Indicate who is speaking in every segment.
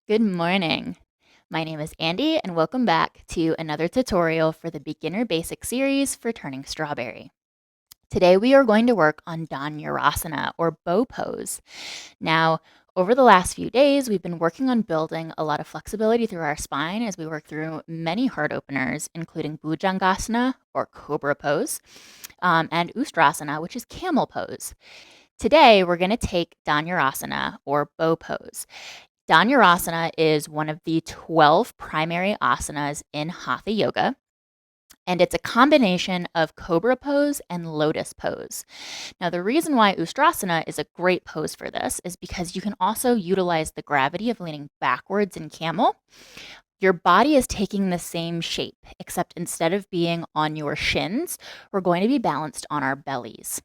Speaker 1: Good morning. My name is Andy, and welcome back to another tutorial for the Beginner Basic series for Turning Strawberry. Today we are going to work on Dhanurasana, or bow pose. Now, over the last few days, we've been working on building a lot of flexibility through our spine as we work through many heart openers, including bhujangasana, or Cobra pose, and Ustrasana, which is camel pose. Today, we're going to take Dhanurasana, or bow pose. Dhanurasana is one of the 12 primary asanas in Hatha yoga, and it's a combination of Cobra pose and lotus pose. Now, the reason why Ustrasana is a great pose for this is because you can also utilize the gravity of leaning backwards in camel. Your body is taking the same shape, except instead of being on your shins, we're going to be balanced on our bellies.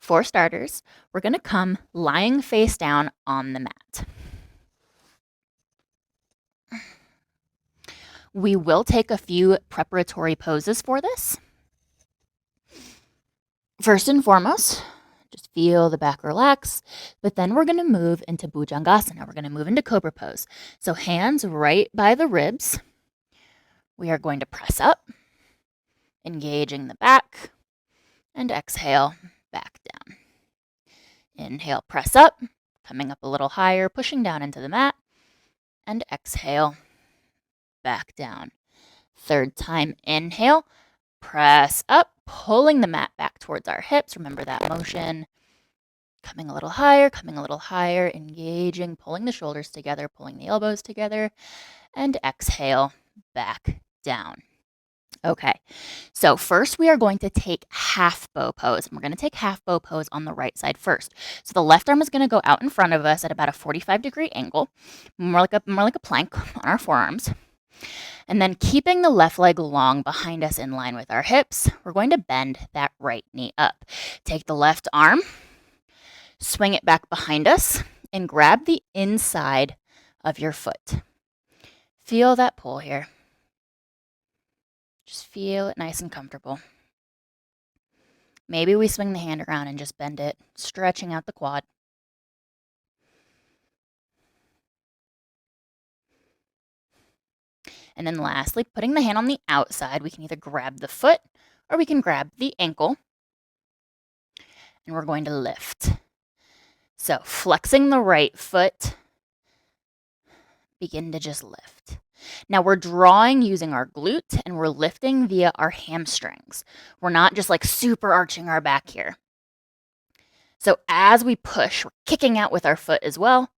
Speaker 1: For starters, we're going to come lying face down on the mat. We will take a few preparatory poses for this. First and foremost, just feel the back relax, but then we're going to move into bhujangasana. We're going to move into Cobra pose. So hands right by the ribs. We are going to press up, engaging the back, and exhale, back down. Inhale, press up, coming up a little higher, pushing down into the mat, and exhale, back down. Third time, inhale, press up, pulling the mat back towards our hips. Remember that motion. Coming a little higher, engaging, pulling the shoulders together, pulling the elbows together, and exhale, back down. Okay, so first we are going to take half bow pose. We're going to take half bow pose on the right side first. So the left arm is going to go out in front of us at about a 45-degree angle, more like a plank on our forearms. And then keeping the left leg long behind us in line with our hips, we're going to bend that right knee up. Take the left arm, swing it back behind us, and grab the inside of your foot. Feel that pull here. Just feel it nice and comfortable. Maybe we swing the hand around and just bend it, stretching out the quad. And then lastly, putting the hand on the outside, we can either grab the foot or we can grab the ankle. And we're going to lift. So flexing the right foot, begin to just lift. Now we're drawing using our glute and we're lifting via our hamstrings. We're not just like super arching our back here. So as we push, we're kicking out with our foot as well,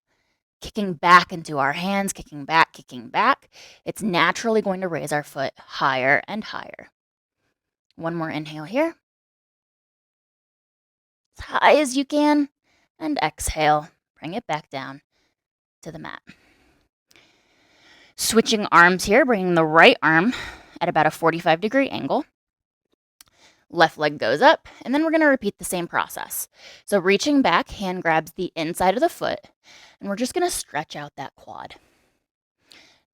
Speaker 1: kicking back into our hands, kicking back. It's naturally going to raise our foot higher and higher. One more inhale here. As high as you can, and exhale. Bring it back down to the mat. Switching arms here, bringing the right arm at about a 45-degree angle. Left leg goes up, and then we're going to repeat the same process. So reaching back, hand grabs the inside of the foot, and we're just going to stretch out that quad.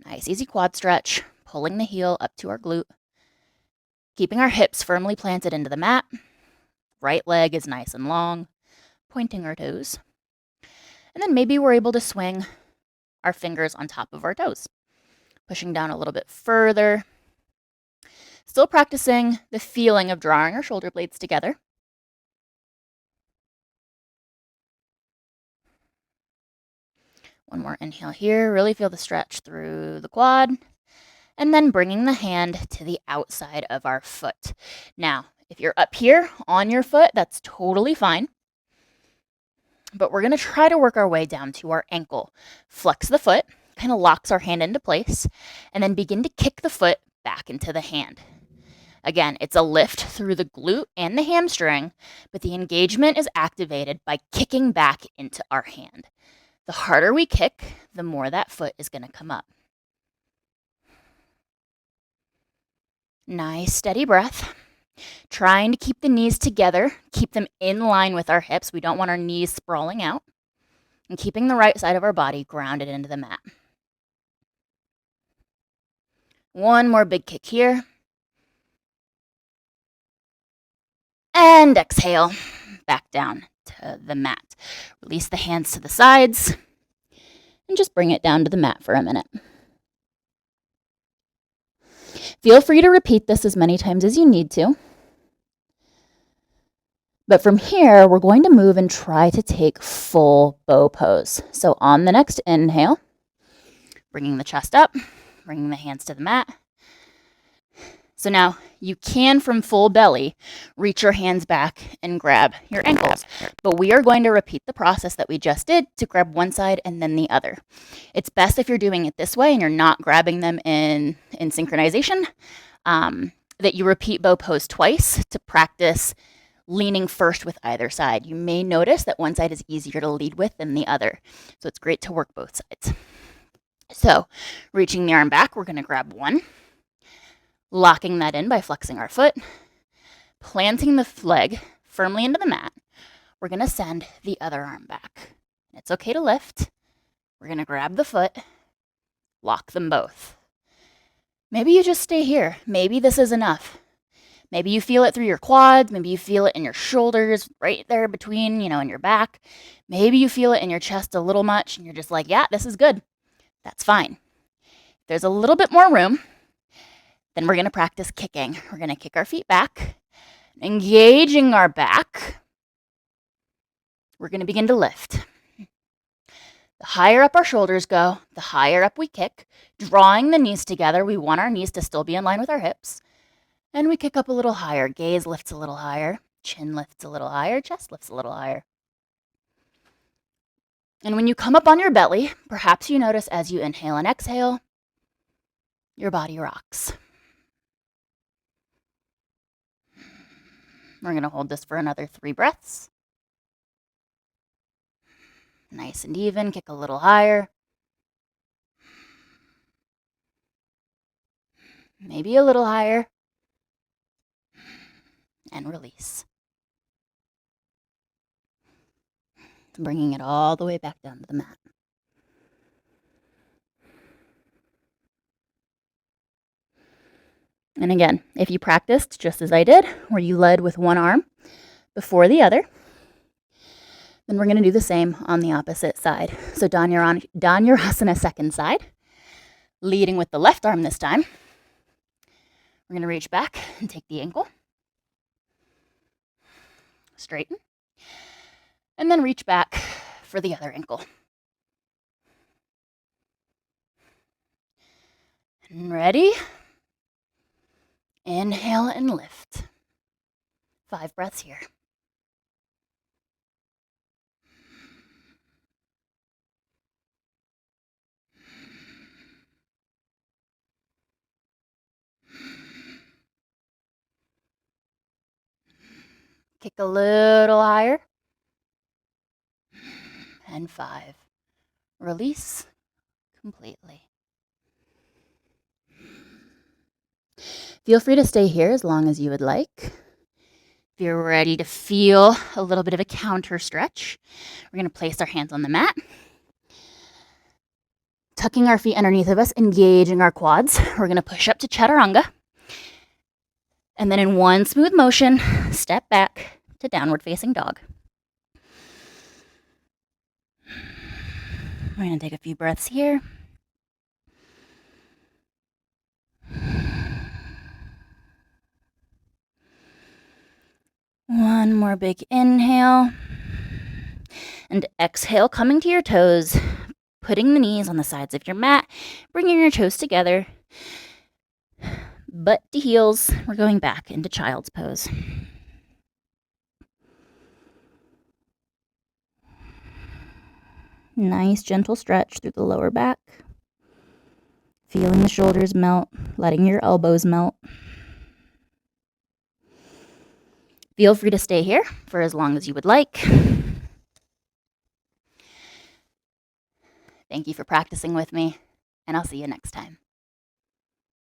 Speaker 1: Nice, easy quad stretch, pulling the heel up to our glute, keeping our hips firmly planted into the mat. Right leg is nice and long, pointing our toes. And then maybe we're able to swing our fingers on top of our toes, pushing down a little bit further. Still practicing the feeling of drawing our shoulder blades together. One more inhale here. Really feel the stretch through the quad. And then bringing the hand to the outside of our foot. Now, if you're up here on your foot, that's totally fine. But we're going to try to work our way down to our ankle. Flex the foot, kind of locks our hand into place, and then begin to kick the foot back into the hand. Again, it's a lift through the glute and the hamstring, but the engagement is activated by kicking back into our hand. The harder we kick, the more that foot is going to come up. Nice, steady breath. Trying to keep the knees together, keep them in line with our hips. We don't want our knees sprawling out. And keeping the right side of our body grounded into the mat. One more big kick here. And exhale, back down to the mat. Release the hands to the sides. and just bring it down to the mat for a minute. Feel free to repeat this as many times as you need to. But from here, we're going to move and try to take full bow pose. So on the next inhale, bringing the chest up, bringing the hands to the mat. So now you can, from full belly, reach your hands back and grab your ankles. But we are going to repeat the process that we just did to grab one side and then the other. It's best if you're doing it this way and you're not grabbing them in synchronization, that you repeat bow pose twice to practice leaning first with either side. You may notice that one side is easier to lead with than the other. So it's great to work both sides. So reaching the arm back, we're going to grab one. Locking that in by flexing our foot, planting the leg firmly into the mat. We're going to send the other arm back. It's okay to lift. We're going to grab the foot, lock them both. Maybe you just stay here. Maybe this is enough. Maybe you feel it through your quads. Maybe you feel it in your shoulders, right there between, in your back. Maybe you feel it in your chest a little much and you're just like, yeah, this is good. That's fine. If there's a little bit more room, then we're going to practice kicking. We're going to kick our feet back, engaging our back. We're going to begin to lift. The higher up our shoulders go, the higher up we kick, drawing the knees together. We want our knees to still be in line with our hips. And we kick up a little higher. Gaze lifts a little higher. Chin lifts a little higher. Chest lifts a little higher. And when you come up on your belly, perhaps you notice as you inhale and exhale, your body rocks. We're going to hold this for another 3 breaths. Nice and even. Kick a little higher. Maybe a little higher. And release. Bringing it all the way back down to the mat. And again, if you practiced just as I did, where you led with one arm before the other, then we're going to do the same on the opposite side. So Dhanurasana, second side, leading with the left arm this time. We're going to reach back and take the ankle. Straighten. And then reach back for the other ankle. And ready? Inhale and lift. 5 breaths here. Kick a little higher. And 5. Release completely. Feel free to stay here as long as you would like. If you're ready to feel a little bit of a counter stretch, we're going to place our hands on the mat. Tucking our feet underneath of us, engaging our quads. We're going to push up to chaturanga. And then in one smooth motion, step back to downward facing dog. We're going to take a few breaths here. One more big inhale. And exhale, coming to your toes, putting the knees on the sides of your mat, bringing your toes together. Butt to heels, we're going back into child's pose. Nice gentle stretch through the lower back. Feeling the shoulders melt, letting your elbows melt. Feel free to stay here for as long as you would like. Thank you for practicing with me, and I'll see you next time.